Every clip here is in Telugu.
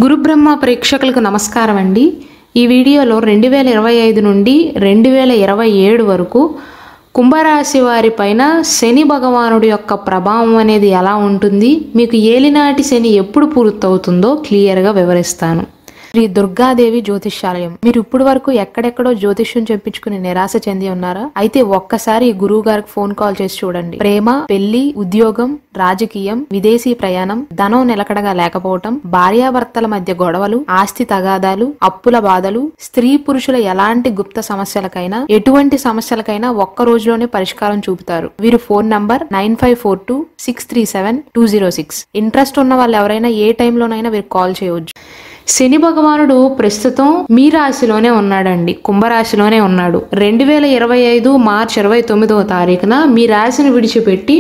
గురుబ్రహ్మ ప్రేక్షకులకు నమస్కారం అండి. ఈ వీడియోలో 2025 నుండి 2027 వరకు కుంభరాశి వారి పైన శని భగవానుడి యొక్క ప్రభావం అనేది ఎలా ఉంటుంది, మీకు ఏలినాటి శని ఎప్పుడు పూర్తవుతుందో క్లియర్గా వివరిస్తాను. శ్రీ దుర్గాదేవి జ్యోతిష్యాలయం. మీరు ఇప్పుడు వరకు ఎక్కడెక్కడో జ్యోతిష్యం చెప్పించుకుని నిరాశ చెంది ఉన్నారా? అయితే ఒక్కసారి గురువు గారికి ఫోన్ కాల్ చేసి చూడండి. ప్రేమ, పెళ్లి, ఉద్యోగం, రాజకీయం, విదేశీ ప్రయాణం, ధనం నిలకడగా లేకపోవటం, భార్యాభర్తల మధ్య గొడవలు, ఆస్తి తగాదాలు, అప్పుల బాధలు, స్త్రీ పురుషుల ఎలాంటి గుప్త సమస్యలకైనా, ఎటువంటి సమస్యలకైనా ఒక్క రోజులోనే పరిష్కారం చూపుతారు. వీరు ఫోన్ నంబర్ 9542637206. ఇంట్రెస్ట్ ఉన్న వాళ్ళు ఎవరైనా ఏ టైంలోనైనా వీరు కాల్ చేయవచ్చు. శని భగవానుడు ప్రస్తుతం మీ రాశిలోనే ఉన్నాడండి, కుంభరాశిలోనే ఉన్నాడు. 2025 మార్చి 29వ తారీఖున మీ రాశిని విడిచిపెట్టి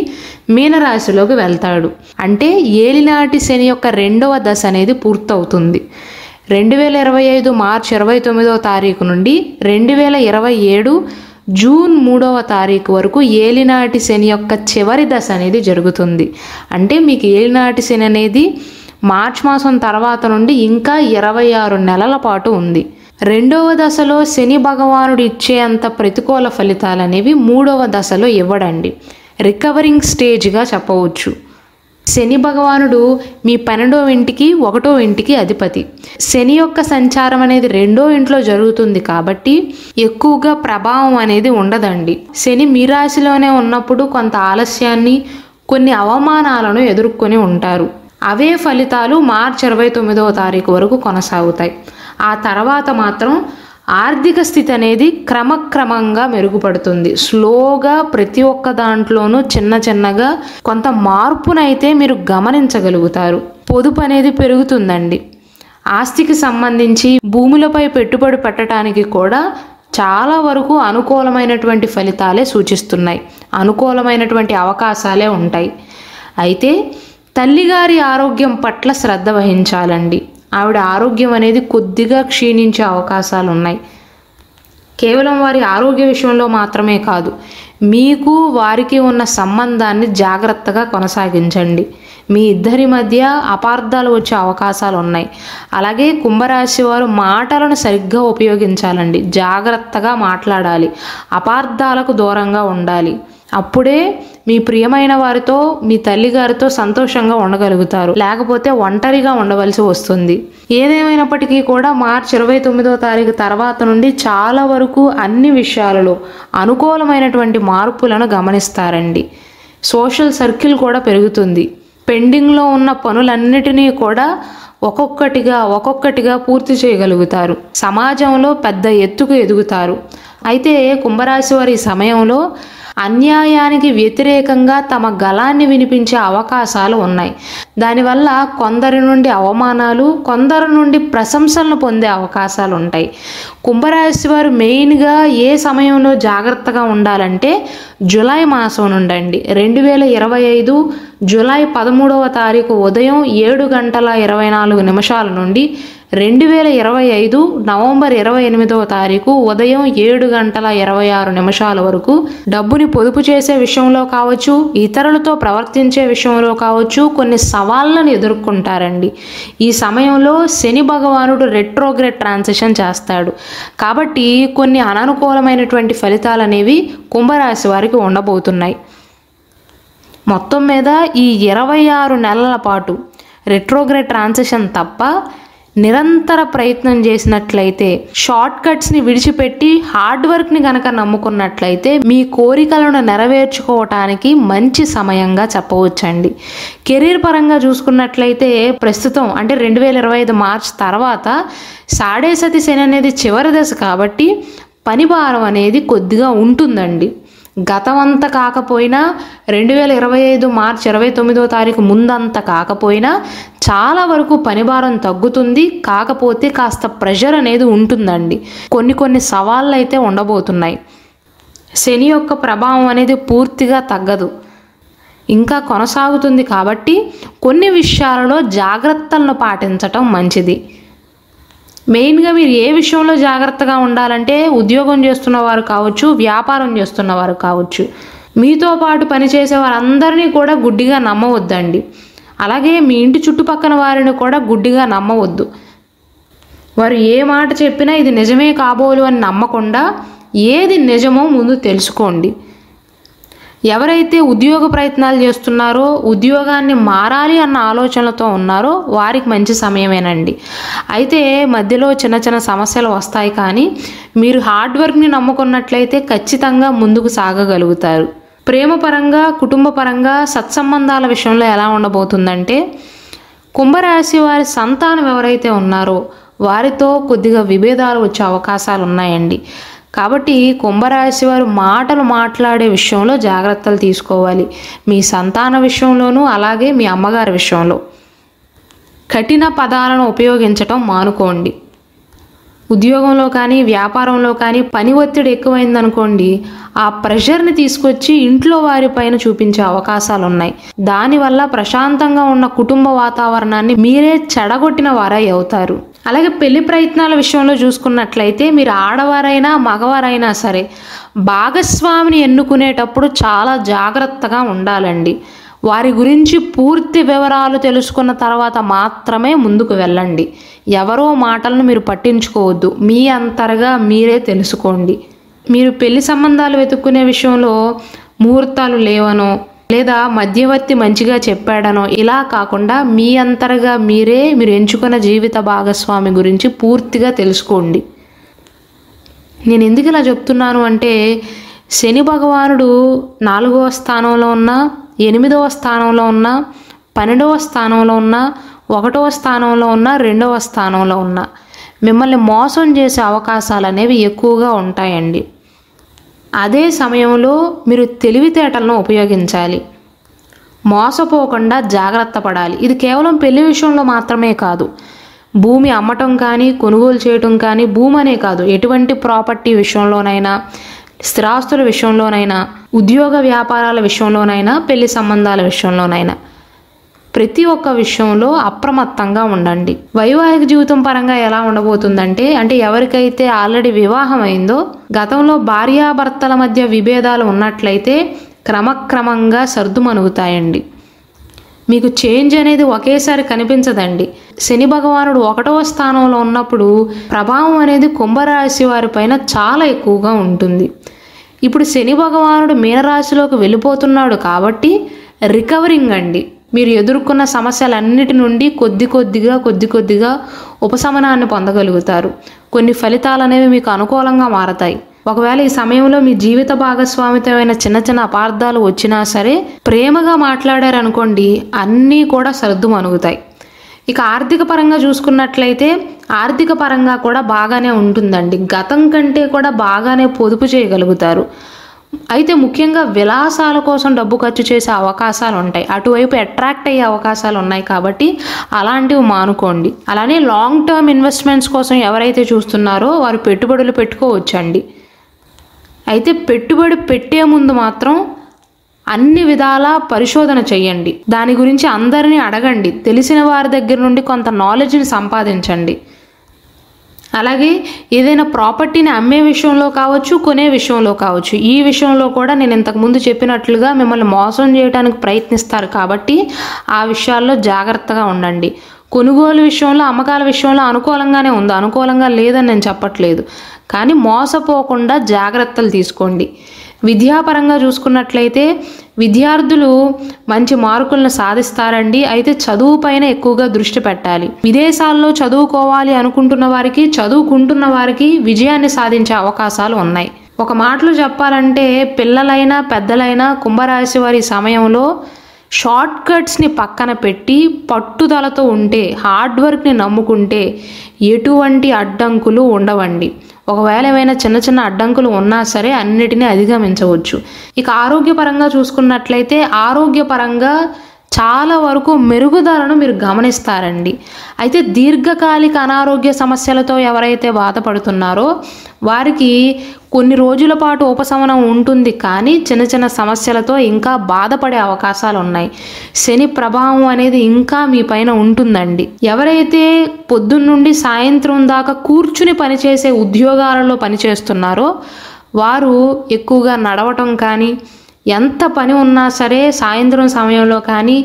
మీనరాశిలోకి వెళ్తాడు. అంటే ఏలినాటి శని యొక్క రెండవ దశ అనేది పూర్తవుతుంది. 2025 మార్చి 29వ తారీఖు నుండి 2027 జూన్ 3వ తారీఖు వరకు ఏలినాటి శని యొక్క చివరి దశ అనేది జరుగుతుంది. అంటే మీకు ఏలినాటి శని అనేది మార్చ్ మాసం తర్వాత నుండి ఇంకా 26 నెలల పాటు ఉంది. రెండవ దశలో శని భగవానుడు ఇచ్చే అంత ప్రతికూల ఫలితాలు అనేవి మూడవ దశలో ఇవ్వడండి. రికవరింగ్ స్టేజ్గా చెప్పవచ్చు. శని భగవానుడు మీ 12వ ఇంటికి 1వ ఇంటికి అధిపతి. శని యొక్క సంచారం అనేది 2వ ఇంట్లో జరుగుతుంది కాబట్టి ఎక్కువగా ప్రభావం అనేది ఉండదండి. శని మీ రాశిలోనే ఉన్నప్పుడు కొంత ఆలస్యాన్ని, కొన్ని అవమానాలను ఎదుర్కొని ఉంటారు. అవే ఫలితాలు మార్చి 29వ తారీఖు వరకు కొనసాగుతాయి. ఆ తర్వాత మాత్రం ఆర్థిక స్థితి అనేది క్రమక్రమంగా మెరుగుపడుతుంది. స్లోగా ప్రతి ఒక్క దాంట్లోనూ చిన్నగా కొంత మార్పునైతే మీరు గమనించగలుగుతారు. పొదుపు అనేది పెరుగుతుందండి. ఆస్తికి సంబంధించి భూములపై పెట్టుబడి పెట్టడానికి కూడా చాలా వరకు అనుకూలమైనటువంటి ఫలితాలే సూచిస్తున్నాయి. అనుకూలమైనటువంటి అవకాశాలే ఉంటాయి. అయితే తల్లిగారి ఆరోగ్యం పట్ల శ్రద్ధ వహించాలండి. ఆవిడ ఆరోగ్యం అనేది కొద్దిగా క్షీణించే అవకాశాలు ఉన్నాయి. కేవలం వారి ఆరోగ్య విషయంలో మాత్రమే కాదు, మీకు వారికి ఉన్న సంబంధాన్ని జాగ్రత్తగా కొనసాగించండి. మీ ఇద్దరి మధ్య అపార్థాలు వచ్చే అవకాశాలు ఉన్నాయి. అలాగే కుంభరాశి వారు మాటలను సరిగ్గా ఉపయోగించాలండి. జాగ్రత్తగా మాట్లాడాలి. అపార్థాలకు దూరంగా ఉండాలి. అప్పుడే మీ ప్రియమైన వారితో, మీ తల్లిగారితో సంతోషంగా ఉండగలుగుతారు. లేకపోతే ఒంటరిగా ఉండవలసి వస్తుంది. ఏదేమైనప్పటికీ కూడా మార్చి 29వ తారీఖు తర్వాత నుండి చాలా వరకు అన్ని విషయాలలో అనుకూలమైనటువంటి మార్పులను గమనిస్తారండి. సోషల్ సర్కిల్ కూడా పెరుగుతుంది. పెండింగ్లో ఉన్న పనులన్నిటినీ కూడా ఒక్కొక్కటిగా పూర్తి చేయగలుగుతారు. సమాజంలో పెద్ద ఎత్తుకు ఎదుగుతారు. అయితే కుంభరాశి వారి సమయంలో అన్యాయానికి వ్యతిరేకంగా తమ గళాన్ని వినిపించే అవకాశాలు ఉన్నాయి. దానివల్ల కొందరి నుండి అవమానాలు, కొందరి నుండి ప్రశంసలను పొందే అవకాశాలు ఉంటాయి. కుంభరాశి వారు మెయిన్గా ఏ సమయంలో జాగ్రత్తగా ఉండాలంటే జూలై మాసం నుండి 2025 జూలై 13వ తారీఖు ఉదయం 7:24 నుండి 2025 నవంబర్ 28వ తారీఖు ఉదయం 7:26 వరకు డబ్బుని పొదుపు చేసే విషయంలో కావచ్చు, ఇతరులతో ప్రవర్తించే విషయంలో కావచ్చు, కొన్ని సవాళ్ళను ఎదుర్కొంటారండి. ఈ సమయంలో శని భగవానుడు రెట్రోగ్రేడ్ ట్రాన్సిషన్ చేస్తాడు. కాబట్టి కొన్ని అననుకూలమైనటువంటి ఫలితాలు అనేవి కుంభరాశి వారికి ఉండబోతున్నాయి. మొత్తం మీద ఈ 26 నెలల పాటు రెట్రోగ్రేడ్ ట్రాన్సిషన్ తప్ప నిరంతర ప్రయత్నం చేసినట్లయితే, షార్ట్ కట్స్ని విడిచిపెట్టి హార్డ్ వర్క్ని కనుక నమ్ముకున్నట్లయితే మీ కోరికలను నెరవేర్చుకోవటానికి మంచి సమయంగా చెప్పవచ్చండి. కెరీర్ పరంగా చూసుకున్నట్లయితే ప్రస్తుతం అంటే 2025 మార్చ్ తర్వాత సాడే సతి శని అనేది చివరి దశ కాబట్టి పని భారం అనేది కొద్దిగా ఉంటుందండి. గతమంతా కాకపోయినా 2025 మార్చి 29వ తారీఖు ముందంతా కాకపోయినా చాలా వరకు పనిభారం తగ్గుతుంది. కాకపోతే కాస్త ప్రెషర్ అనేది ఉంటుందండి. కొన్ని సవాళ్ళు అయితే ఉండబోతున్నాయి. శని యొక్క ప్రభావం అనేది పూర్తిగా తగ్గదు, ఇంకా కొనసాగుతుంది. కాబట్టి కొన్ని విషయాలలో జాగ్రత్తలను పాటించటం మంచిది. మెయిన్గా మీరు ఏ విషయంలో జాగ్రత్తగా ఉండాలంటే ఉద్యోగం చేస్తున్నవారు కావచ్చు, వ్యాపారం చేస్తున్నవారు కావచ్చు, మీతో పాటు పనిచేసే వారందరినీ కూడా గుడ్డిగా నమ్మవద్దండి. అలాగే మీ ఇంటి చుట్టుపక్కల వారిని కూడా గుడ్డిగా నమ్మవద్దు. వారు ఏ మాట చెప్పినా ఇది నిజమే కాబోలు అని నమ్మకుండా ఏది నిజమో ముందు తెలుసుకోండి. ఎవరైతే ఉద్యోగ ప్రయత్నాలు చేస్తున్నారో, ఉద్యోగాన్ని మారాలి అన్న ఆలోచనలతో ఉన్నారో వారికి మంచి సమయమేనండి. అయితే మధ్యలో చిన్న చిన్న సమస్యలు వస్తాయి, కానీ మీరు హార్డ్ వర్క్ని నమ్ముకున్నట్లయితే ఖచ్చితంగా ముందుకు సాగగలుగుతారు. ప్రేమ పరంగా, కుటుంబ పరంగా, సత్సంబంధాల విషయంలో ఎలా ఉండబోతుందంటే, కుంభరాశి వారి సంతానం ఎవరైతే ఉన్నారో వారితో కొద్దిగా విభేదాలు వచ్చే అవకాశాలు ఉన్నాయండి. కాబట్టి కుంభరాశి వారు మాటలు మాట్లాడే విషయంలో జాగ్రత్తలు తీసుకోవాలి. మీ సంతాన విషయంలోనూ అలాగే మీ అమ్మగారి విషయంలో కఠిన పదాలను ఉపయోగించటం మానుకోండి. ఉద్యోగంలో కానీ వ్యాపారంలో కానీ పని ఒత్తిడి ఎక్కువైందనుకోండి, ఆ ప్రెషర్ని తీసుకొచ్చి ఇంట్లో వారిపైన చూపించే అవకాశాలు ఉన్నాయి. దానివల్ల ప్రశాంతంగా ఉన్న కుటుంబ వాతావరణాన్ని మీరే చెడగొట్టిన వారై అవుతారు. అలాగే పెళ్లి ప్రయత్నాల విషయంలో చూసుకున్నట్లయితే మీరు ఆడవారైనా మగవారైనా సరే భాగస్వామిని ఎన్నుకునేటప్పుడు చాలా జాగ్రత్తగా ఉండాలండి. వారి గురించి పూర్తి వివరాలు తెలుసుకున్న తర్వాత మాత్రమే ముందుకు వెళ్ళండి. ఎవరో మాటలను మీరు పట్టించుకోవద్దు. మీ అంతరగా మీరే తెలుసుకోండి. మీరు పెళ్లి సంబంధాలు వెతుక్కునే విషయంలో ముహూర్తాలు లేవనో లేదా మధ్యవర్తి మంచిగా చెప్పాడనో ఇలా కాకుండా మీ అంతరగా మీరు ఎంచుకున్న జీవిత భాగస్వామి గురించి పూర్తిగా తెలుసుకోండి. నేను ఎందుకు ఇలా చెప్తున్నాను అంటే, శని భగవానుడు 4వ స్థానంలో ఉన్న, 8వ స్థానంలో ఉన్న, 12వ స్థానంలో ఉన్న, 1వ స్థానంలో ఉన్న, 2వ స్థానంలో ఉన్న మిమ్మల్ని మోసం చేసే అవకాశాలు అనేవి ఎక్కువగా ఉంటాయండి. అదే సమయంలో మీరు తెలివితేటలను ఉపయోగించాలి. మోసపోకుండా జాగ్రత్త పడాలి. ఇది కేవలం పెళ్లి విషయంలో మాత్రమే కాదు, భూమి అమ్మటం కానీ కొనుగోలు చేయటం కానీ, భూమి అనే కాదు ఎటువంటి ప్రాపర్టీ విషయంలోనైనా, స్థిరాస్తుల విషయంలోనైనా, ఉద్యోగ వ్యాపారాల విషయంలోనైనా, పెళ్లి సంబంధాల విషయంలోనైనా ప్రతి ఒక్క విషయంలో అప్రమత్తంగా ఉండండి. వైవాహిక జీవితం పరంగా ఎలా ఉండబోతుందంటే, ఎవరికైతే ఆల్రెడీ వివాహం అయిందో, గతంలో భార్యాభర్తల మధ్య విభేదాలు ఉన్నట్లయితే క్రమక్రమంగా సర్దుమణుగుతాయండి. మీకు చేంజ్ అనేది ఒకేసారి కనిపించదండి. శని భగవానుడు 1వ స్థానంలో ఉన్నప్పుడు ప్రభావం అనేది కుంభరాశి వారిపైన చాలా ఎక్కువగా ఉంటుంది. ఇప్పుడు శని భగవానుడు మీనరాశిలోకి వెళ్ళిపోతున్నాడు కాబట్టి రికవరింగ్ అండి. మీరు ఎదుర్కొన్న సమస్యలన్నిటి నుండి కొద్ది కొద్దిగా ఉపశమనాన్ని పొందగలుగుతారు. కొన్ని ఫలితాలు అనేవి మీకు అనుకూలంగా మారతాయి. ఒకవేళ ఈ సమయంలో మీ జీవిత భాగస్వామితో చిన్న చిన్న అపార్థాలు వచ్చినా సరే ప్రేమగా మాట్లాడారనుకోండి, అన్నీ కూడా సర్దుమణుగుతాయి. ఇక ఆర్థిక పరంగా చూసుకున్నట్లయితే ఆర్థిక పరంగా కూడా బాగానే ఉంటుందండి. గతం కంటే కూడా బాగానే పొదుపు చేయగలుగుతారు. అయితే ముఖ్యంగా విలాసాల కోసం డబ్బు ఖర్చు చేసే అవకాశాలు ఉంటాయి. అటువైపు అట్రాక్ట్ అయ్యే అవకాశాలు ఉన్నాయి కాబట్టి అలాంటివి మానుకోండి. అలానే లాంగ్ టర్మ్ ఇన్వెస్ట్మెంట్స్ కోసం ఎవరైతే చూస్తున్నారో వారు పెట్టుబడులు పెట్టుకోవచ్చండి. అయితే పెట్టుబడి పెట్టే ముందు మాత్రం అన్ని విధాలా పరిశోధన చేయండి. దాని గురించి అందరినీ అడగండి. తెలిసిన వారి దగ్గర నుండి కొంత నాలెడ్జ్ని సంపాదించండి. అలాగే ఏదైనా ప్రాపర్టీని అమ్మే విషయంలో కావచ్చు, కొనే విషయంలో కావచ్చు, ఈ విషయంలో కూడా నేను ఇంతకుముందు చెప్పినట్లుగా మిమ్మల్ని మోసం చేయడానికి ప్రయత్నిస్తారు కాబట్టి ఆ విషయాల్లో జాగ్రత్తగా ఉండండి. కొనుగోలు విషయంలో, అమ్మకాల విషయంలో అనుకూలంగానే ఉంది, అనుకూలంగా లేదని నేను చెప్పట్లేదు, కానీ మోసపోకుండా జాగ్రత్తలు తీసుకోండి. విద్యాపరంగా చూసుకున్నట్లయితే విద్యార్థులు మంచి మార్కులను సాధిస్తారండి. అయితే చదువు పైన ఎక్కువగా దృష్టి పెట్టాలి. విదేశాల్లో చదువుకోవాలి అనుకుంటున్న వారికి, చదువుకుంటున్న వారికి విజయాన్ని సాధించే అవకాశాలు ఉన్నాయి. ఒక మాటలో చెప్పాలంటే పిల్లలైనా పెద్దలైనా కుంభరాశి వారి సమయంలో షార్ట్ కట్స్ని పక్కన పెట్టి పట్టుదలతో ఉంటే, హార్డ్ వర్క్ని నమ్ముకుంటే ఎటువంటి అడ్డంకులు ఉండవండి. ఒకవేళ ఏమైనా చిన్న చిన్న అడ్డంకులు ఉన్నా సరే అన్నిటినీ అధిగమించవచ్చు. ఇక ఆరోగ్యపరంగా చూసుకున్నట్లయితే ఆరోగ్యపరంగా చాలా వరకు మెరుగుదలను మీరు గమనిస్తారండి. అయితే దీర్ఘకాలిక అనారోగ్య సమస్యలతో ఎవరైతే బాధపడుతున్నారో వారికి కొన్ని రోజుల పాటు ఉపశమనం ఉంటుంది, కానీ చిన్న చిన్న సమస్యలతో ఇంకా బాధపడే అవకాశాలు ఉన్నాయి. శని ప్రభావం అనేది ఇంకా మీ పైన ఉంటుందండి. ఎవరైతే పొద్దున్నుండి సాయంత్రం దాకా కూర్చుని పనిచేసే ఉద్యోగాలలో పనిచేస్తున్నారో వారు ఎక్కువగా నడవటం కానీ, ఎంత పని ఉన్నా సరే సాయంత్రం సమయంలో కానీ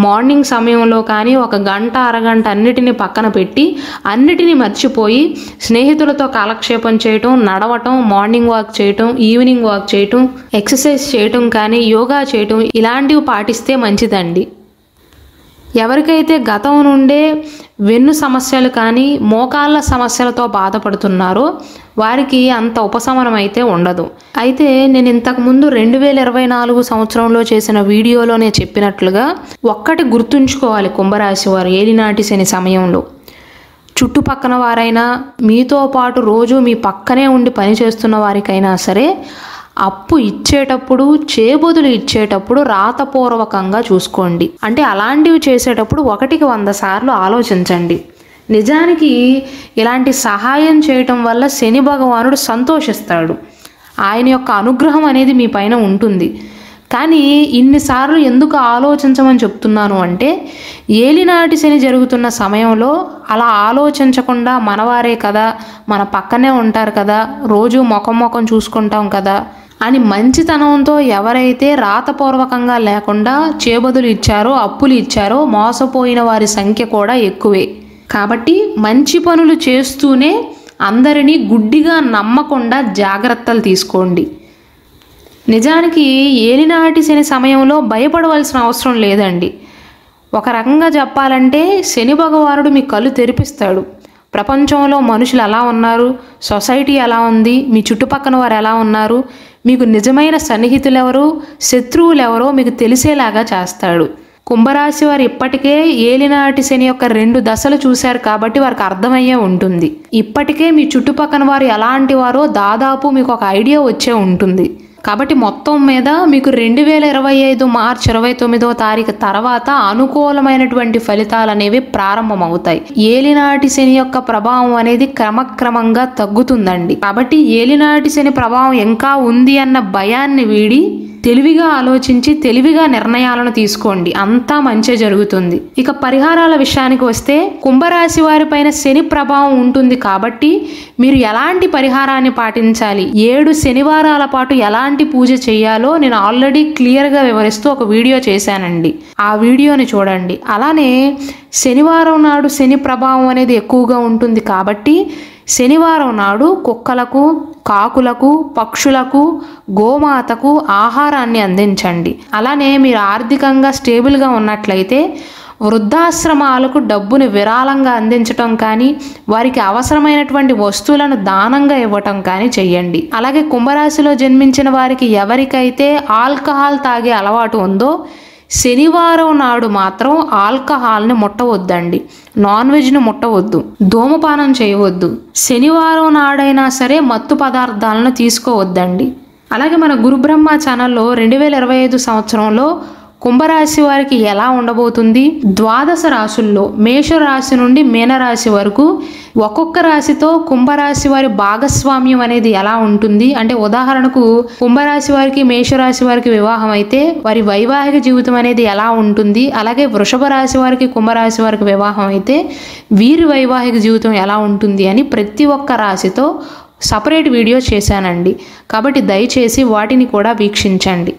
మార్నింగ్ సమయంలో కానీ ఒక గంట అరగంట అన్నిటిని పక్కన పెట్టి అన్నిటినీ మర్చిపోయి స్నేహితులతో కాలక్షేపం చేయటం, నడవటం, మార్నింగ్ వాక్ చేయటం, ఈవినింగ్ వాక్ చేయటం, ఎక్సర్సైజ్ చేయటం కానీ యోగా చేయటం ఇలాంటివి పాటిస్తే మంచిదండి. ఎవరికైతే గతం నుండే వెన్ను సమస్యలు కానీ మోకాళ్ళ సమస్యలతో బాధపడుతున్నారో వారికి అంత ఉపశమనం అయితే ఉండదు. అయితే నేను ఇంతకుముందు 2024 సంవత్సరంలో చేసిన వీడియోలోనే చెప్పినట్లుగా ఒక్కటి గుర్తుంచుకోవాలి, కుంభరాశి వారు ఏలినాటి శని సమయంలో చుట్టుపక్కన వారైనా మీతో పాటు రోజు మీ పక్కనే ఉండి పనిచేస్తున్న వారికైనా సరే అప్పు ఇచ్చేటప్పుడు, చేబదులు ఇచ్చేటప్పుడు రాతపూర్వకంగా చూసుకోండి. అంటే అలాంటివి చేసేటప్పుడు 1కి 100 సార్లు ఆలోచించండి. నిజానికి ఇలాంటి సహాయం చేయటం వల్ల శని భగవానుడు సంతోషిస్తాడు, ఆయన యొక్క అనుగ్రహం అనేది మీ పైన ఉంటుంది. కానీ ఇన్నిసార్లు ఎందుకు ఆలోచించమని చెప్తున్నాను అంటే ఏలినాటి శని జరుగుతున్న సమయంలో అలా ఆలోచించకుండా మనవారే కదా, మన పక్కనే ఉంటారు కదా, రోజు ముఖం చూసుకుంటాం కదా అని మంచితనంతో ఎవరైతే రాతపూర్వకంగా లేకుండా చేబదులు ఇచ్చారో, అప్పులు ఇచ్చారో మోసపోయిన వారి సంఖ్య కూడా ఎక్కువే. కాబట్టి మంచి పనులు చేస్తూనే అందరినీ గుడ్డిగా నమ్మకుండా జాగ్రత్తలు తీసుకోండి. నిజానికి ఏలినాటి శని సమయంలో భయపడవలసిన అవసరం లేదండి. ఒక రకంగా చెప్పాలంటే శని భగవానుడు మీ కళ్ళు తెరిపిస్తాడు. ప్రపంచంలో మనుషులు ఎలా ఉన్నారు, సొసైటీ ఎలా ఉంది, మీ చుట్టుపక్కన వారు ఎలా ఉన్నారు, మీకు నిజమైన సన్నిహితులు ఎవరు, శత్రువులు ఎవరో మీకు తెలిసేలాగా చేస్తాడు. కుంభరాశి వారు ఇప్పటికే ఏలినాటి శని యొక్క 2 దశలు చూశారు కాబట్టి వారికి అర్థమయ్యే ఉంటుంది. ఇప్పటికే మీ చుట్టుపక్కన వారు ఎలాంటి వారో దాదాపు మీకు ఒక ఐడియా వచ్చే ఉంటుంది. కాబట్టి మొత్తం మీద మీకు 2025 మార్చి 29వ తారీఖు తర్వాత అనుకూలమైనటువంటి ఫలితాలు అనేవి ప్రారంభమవుతాయి. ఏలినాటి శని యొక్క ప్రభావం అనేది క్రమక్రమంగా తగ్గుతుందండి. కాబట్టి ఏలినాటి శని ప్రభావం ఇంకా ఉంది అన్న భయాన్ని వీడి తెలివిగా ఆలోచించి తెలివిగా నిర్ణయాలను తీసుకోండి, అంతా మంచి జరుగుతుంది. ఇక పరిహారాల విషయానికి వస్తే కుంభరాశి వారి పైన శని ప్రభావం ఉంటుంది కాబట్టి మీరు ఎలాంటి పరిహారాన్ని పాటించాలి, 7 శనివారాల పాటు ఎలాంటి పూజ చేయాలో నేను ఆల్రెడీ క్లియర్గా వివరిస్తూ ఒక వీడియో చేశానండి, ఆ వీడియోని చూడండి. అలానే శనివారం నాడు శని ప్రభావం అనేది ఎక్కువగా ఉంటుంది కాబట్టి శనివారం నాడు కుక్కలకు, కాకులకు, పక్షులకు, గోమాతకు ఆహారాన్ని అందించండి. అలానే మీరు ఆర్థికంగా స్టేబుల్గా ఉన్నట్లయితే వృద్ధాశ్రమాలకు డబ్బుని విరాళంగా అందించటం కానీ వారికి అవసరమైనటువంటి వస్తువులను దానంగా ఇవ్వటం కానీ చెయ్యండి. అలాగే కుంభరాశిలో జన్మించిన వారికి ఎవరికైతే ఆల్కహాల్ తాగే అలవాటు ఉందో శనివారం నాడు మాత్రం ఆల్కహాల్ని ముట్టవద్దండి, నాన్ వెజ్ని ముట్టవద్దు, ధూమపానం చేయవద్దు. శనివారం నాడైనా సరే మత్తు పదార్థాలను తీసుకోవద్దండి. అలాగే మన గురుబ్రహ్మ ఛానల్లో 2025 సంవత్సరంలో కుంభరాశి వారికి ఎలా ఉండబోతుంది, 12 రాశుల్లో మేషరాశి నుండి మీనరాశి వరకు ఒక్కొక్క రాశితో కుంభరాశి వారి భాగస్వామ్యం అనేది ఎలా ఉంటుంది అంటే ఉదాహరణకు కుంభరాశి వారికి మేషరాశి వారికి వివాహం అయితే వారి వైవాహిక జీవితం అనేది ఎలా ఉంటుంది, అలాగే వృషభ రాశి వారికి కుంభరాశి వారికి వివాహం అయితే వీరి వైవాహిక జీవితం ఎలా ఉంటుంది అని ప్రతి ఒక్క రాశితో సపరేట్ వీడియో చేశానండి. కాబట్టి దయచేసి వాటిని కూడా వీక్షించండి.